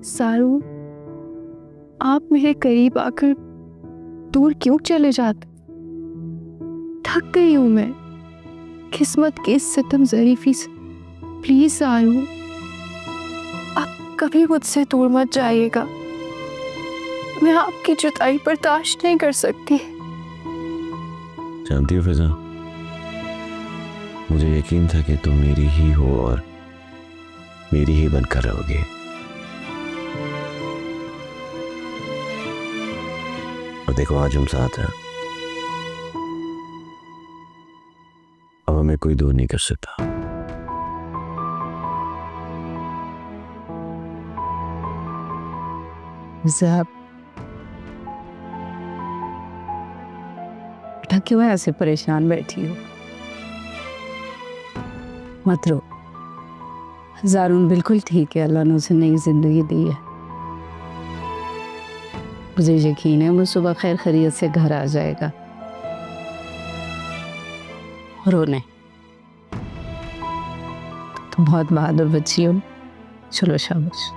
सारू, आप मेरे करीब आकर दूर क्यों चले जाते? थक गई हूं मैं किस्मत के इस सितम ज़रीफी से। प्लीज सारू, आप कभी मुझसे दूर मत जाइएगा। मैं आपकी जुदाई बर्दाश्त नहीं कर सकती। जानती हो फिजा, मुझे यकीन था कि तुम मेरी ही हो और मेरी ही बनकर रहोगे। और देखो आज हम साथ हैं। अब हमें कोई दूर नहीं कर सकता। ज़ाब, बेटा क्यों ऐसे परेशान बैठी हो? मत रो। ज़ारून बिल्कुल ठीक है, अल्लाह ने उसे नई जिंदगी दी है। मुझे यकीन है वो सुबह खैर खैरियत से घर आ जाएगा। रोने, तुम बहुत बहादुर बच्ची हो। चलो शाबाश।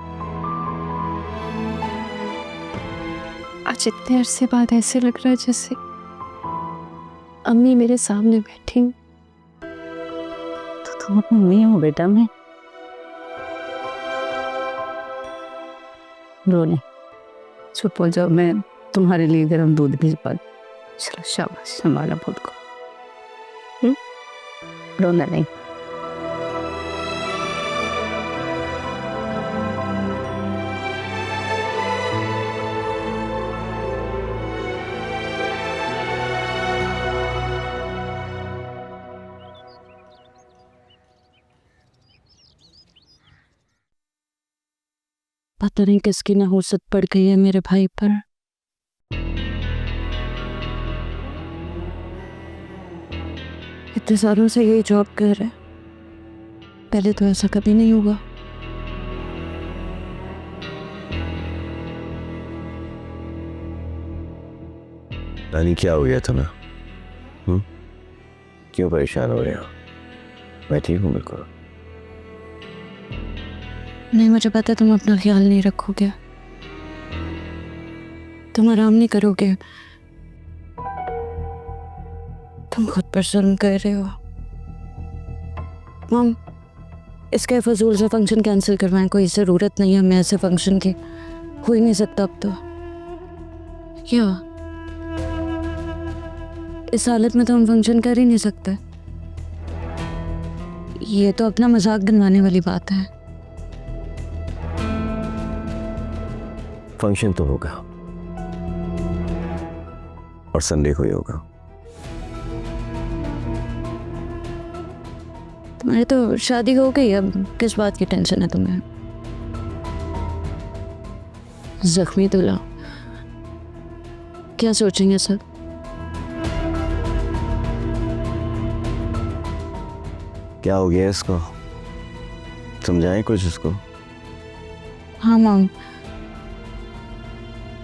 आज इतने अरसे बाद ऐसे लग रहा है जैसे अम्मी मेरे सामने बैठी हूँ। तो तुम अपनी मम्मी हो बेटा। मैं रोने, चुप हो जाओ। मैं तुम्हारे लिए गर्म दूध भिजवा दूं। चलो शाबाश, संभाला खुद को। रोना नहीं। पता नहीं किसकी नहुसत पड़ गई है मेरे भाई पर। इतने सालों से यही जॉब कर रहा है, पहले तो ऐसा कभी नहीं हुआ। रानी क्या हो गया तुम्हें? क्यों परेशान हो रहे हो? मैं ठीक हूँ बिल्कुल। नहीं, मुझे पता है तुम अपना ख्याल नहीं रखोगे, तुम आराम नहीं करोगे। तुम खुद पर जुल्म कर रहे हो। मम, इसके फजूल से फंक्शन कैंसिल करवाएं, कोई ज़रूरत नहीं है हमें ऐसे फंक्शन की। हो ही नहीं सकता अब तो। क्या इस हालत में तो हम फंक्शन कर ही नहीं सकते। ये तो अपना मजाक बनवाने वाली बात है। फंक्शन तो होगा और संडे को ही होगा। तुम्हारी तो शादी हो गई, अब किस बात की टेंशन है तुम्हें? जख्मी दूल्हा, क्या सोचेंगे सब? क्या हो गया इसको? समझाएं कुछ इसको। हाँ मॉम,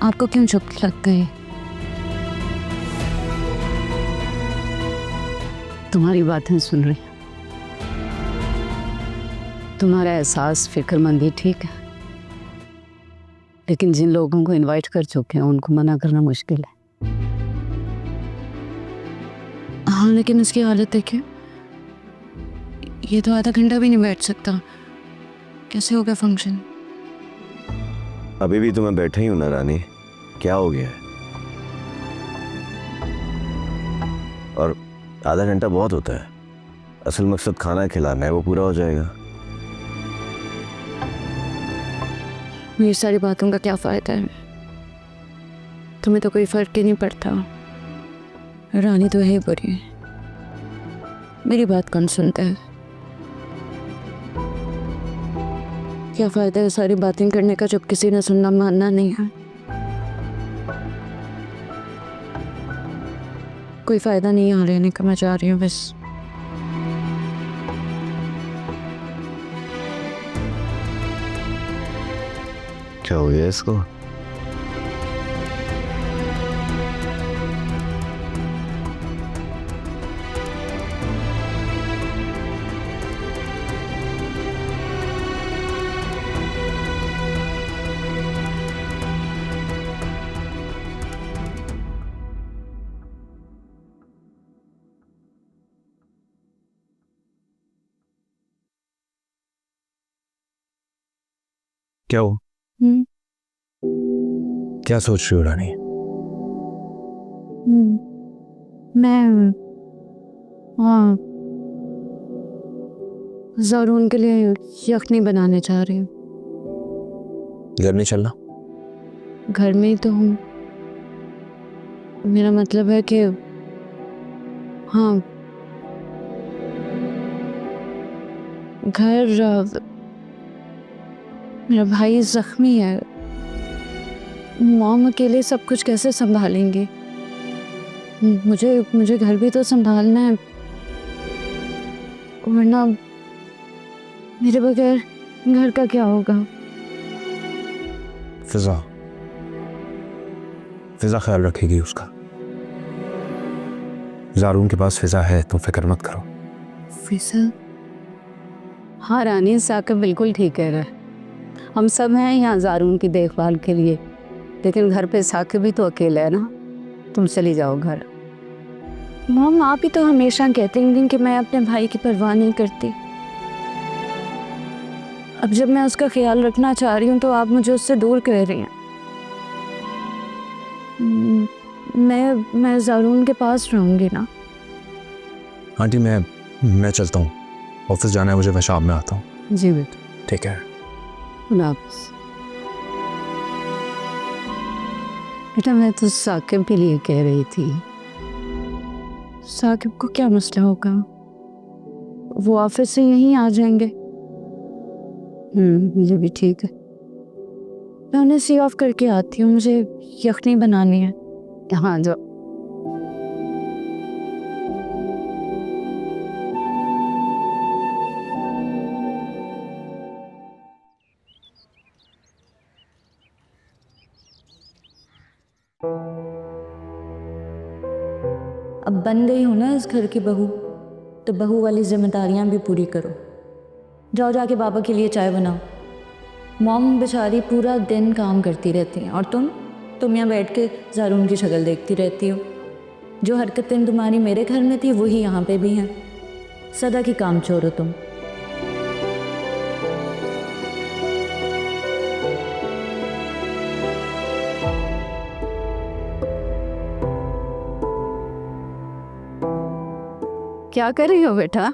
आपको क्यों चुप लग गई? तुम्हारी बातें सुन रही, तुम्हारा एहसास फिक्रमंदी ठीक है, लेकिन जिन लोगों को इनवाइट कर चुके हैं उनको मना करना मुश्किल है। हाँ लेकिन इसकी हालत देखिए, ये तो आधा घंटा भी नहीं बैठ सकता। कैसे होगा फंक्शन? अभी भी तुम्हें बैठे ही हूं ना रानी, क्या हो गया है? और आधा घंटा बहुत होता है, असल मकसद खाना खिलाना है, वो पूरा हो जाएगा। मेरी सारी बातों का क्या फायदा है? तुम्हें तो कोई फर्क ही नहीं पड़ता। रानी तो है बुरी, मेरी बात कौन सुनता है? क्या फायदा है सारी बातें करने का जब किसी ने सुनना मानना नहीं है? कोई फायदा नहीं यहाँ रहने का, मैं जा रही हूँ बस। क्या हो गया इसको? क्या हो? हम्म, क्या सोच रही हो रानी? मैं हाँ ज़ारून के लिए यखनी बनाने चाह रही हूँ। घर नहीं चलना? घर में ही तो हूँ। मेरा मतलब है कि हाँ घर मेरा भाई जख्मी है। मॉम अकेले सब कुछ कैसे संभालेंगे? मुझे मुझे घर भी तो संभालना है, वरना मेरे बगैर घर का क्या होगा? फिजा फिजा ख्याल रखेगी उसका। ज़ारून के पास फिजा है, तुम फिक्र मत करो। फिजा? हाँ रानी, साकिब बिल्कुल ठीक कह रहा है। हम सब हैं यहाँ ज़ारून की देखभाल के लिए, लेकिन घर पे साकिब भी तो अकेला है ना। तुम चली जाओ घर। मॉम, आप ही तो हमेशा कहती हैं कि मैं अपने भाई की परवाह नहीं करती। अब जब मैं उसका ख्याल रखना चाह रही हूँ तो आप मुझे उससे दूर कर रही हैं। मैं ज़ारून के पास रहूँगी ना। आंटी मैं चलता हूँ, ऑफिस जाना है मुझे, मैं शाम में आता हूँ। जी बेटा। ठीक है। खुदा हाफिज़। बेटा मैं तो साकिब के लिए कह रही थी। साकिब को क्या मसला होगा? वो ऑफिस से यहीं आ जाएंगे। मुझे भी ठीक है। मैं उन्हें सी ऑफ करके आती हूँ, मुझे यखनी बनानी है। हाँ जो अब बन गई हूँ ना इस घर की बहू, तो बहू वाली जिम्मेदारियाँ भी पूरी करो। जाओ जाके बाबा के लिए चाय बनाओ। मॉम बेचारी पूरा दिन काम करती रहती हैं और तुम यहाँ बैठ के ज़ारून की शक्ल देखती रहती हो। जो हरकतें तुम्हारी मेरे घर में थी वही यहाँ पे भी हैं। सदा की काम चोर हो तुम। क्या कर रही हो बेटा?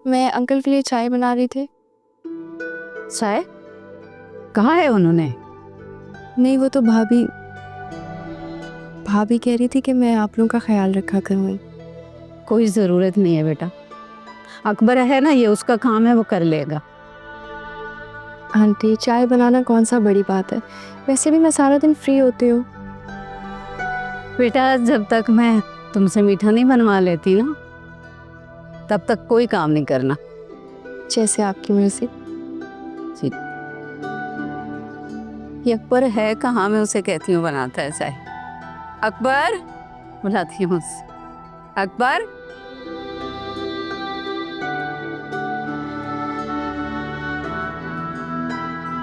मैं अंकल के लिए चाय बना रही थी। चाय? कहाँ है उन्होंने? नहीं, वो तो भाभी कह रही थी कि मैं आप लोगों का ख्याल रखा करूँ। कोई ज़रूरत नहीं है बेटा, अकबर है ना, ये उसका काम है, वो कर लेगा। आंटी, चाय बनाना कौन सा बड़ी बात है, वैसे भी मैं सारा दिन फ्री होती हूँ। बेटा जब तक मैं तुमसे मीठा नहीं बनवा लेती ना, तब तक कोई काम नहीं करना। जैसे आपकी मर्जी। ये अकबर है कहाँ, मैं उसे कहती हूँ बनाता है चाय। अकबर, बुलाती हूँ उसे। अकबर।